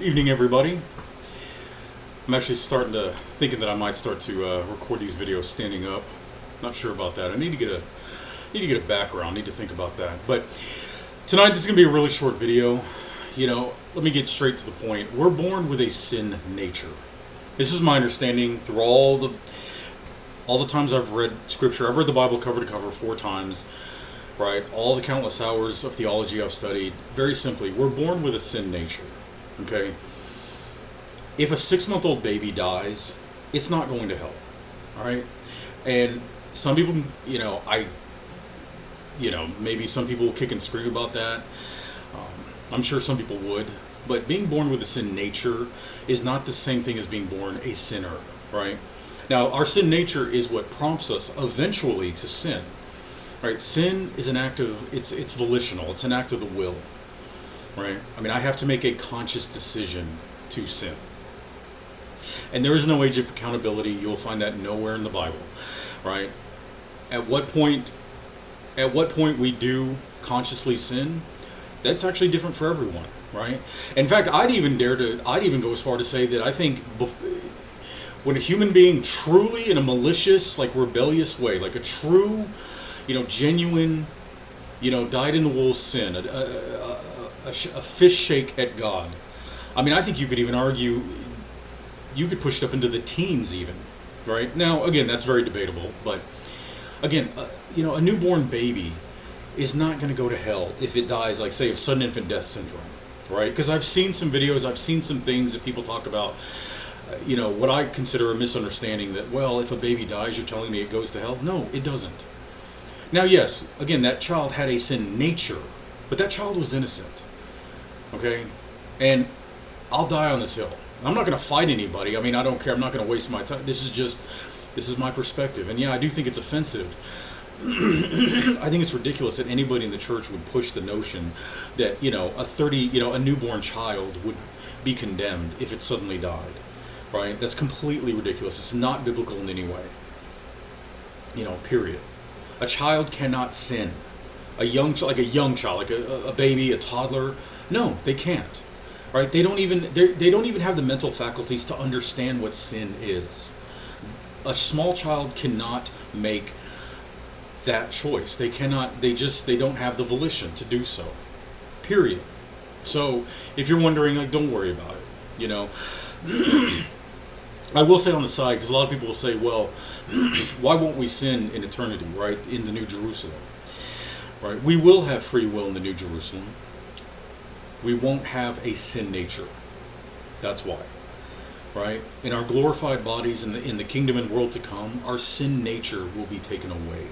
Evening, everybody. I'm actually thinking that I might start to record these videos standing up. Not sure about that. I need to get a background. Need to think about that. But tonight, this is gonna be a really short video. Let me get straight to the point. We're born with a sin nature. This is my understanding through all the times I've read Scripture. I've read the Bible cover to cover 4 times. Right, all the countless hours of theology I've studied. Very simply, we're born with a sin nature. Okay. If a 6-month-old baby dies, it's not going to hell. All right. And some people, maybe some people will kick and scream about that. I'm sure some people would. But being born with a sin nature is not the same thing as being born a sinner. Right. Now, our sin nature is what prompts us eventually to sin. Right. Sin is an act of, it's volitional. It's an act of the will. Right. I mean, I have to make a conscious decision to sin. And there is no age of accountability. You'll find that nowhere in the Bible. Right. At what point we do consciously sin, that's actually different for everyone. Right. In fact, I'd even go as far to say that I think when a human being truly in a malicious, like rebellious way, like a true, genuine, dyed in the wool sin, a fish shake at God. I mean, I think you could even argue, you could push it up into the teens even, right? Now, again, that's very debatable, but again, a newborn baby is not going to go to hell if it dies, like, say, of sudden infant death syndrome, right? Because I've seen some videos, I've seen some things that people talk about, what I consider a misunderstanding that, well, if a baby dies, you're telling me it goes to hell? No, it doesn't. Now, yes, again, that child had a sin nature, but that child was innocent. Okay? And I'll die on this hill. I'm not going to fight anybody. I mean, I don't care. I'm not going to waste my time. This is my perspective. And yeah, I do think it's offensive. I think it's ridiculous that anybody in the church would push the notion that, a newborn child would be condemned if it suddenly died. Right? That's completely ridiculous. It's not biblical in any way. Period. A child cannot sin. A young child, like a baby, a toddler. No, they can't. Right? They don't even have the mental faculties to understand what sin is. A small child cannot make that choice. They cannot. They don't have the volition to do so. Period. So if you're wondering, like, don't worry about it. I will say on the side, because a lot of people will say, well, why won't we sin in eternity, right? In the New Jerusalem. Right? We will have free will in the New Jerusalem. We won't have a sin nature. That's why. Right? In our glorified bodies in the kingdom and world to come, our sin nature will be taken away.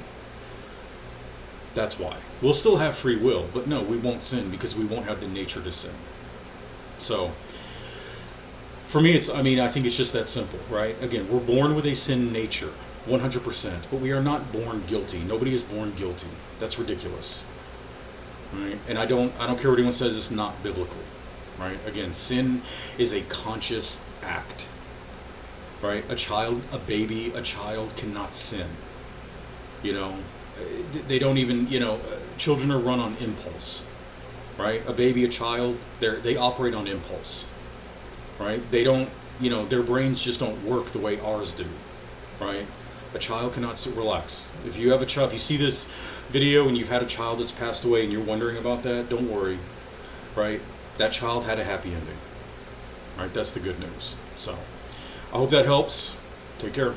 That's why. We'll still have free will, but no, we won't sin because we won't have the nature to sin. So, for me, I think it's just that simple, right? Again, we're born with a sin nature, 100%, but we are not born guilty. Nobody is born guilty. That's ridiculous. Right? And I don't care what anyone says, it's not biblical. Right? Again, sin is a conscious act. Right? A child cannot sin. They don't even, children are run on impulse. Right? A baby, a child, they operate on impulse. Right? They don't, their brains just don't work the way ours do. Right? A child cannot relax. If you see this video and you've had a child that's passed away and you're wondering about that, don't worry. Right? That child had a happy ending. Right? That's the good news. So, I hope that helps. Take care.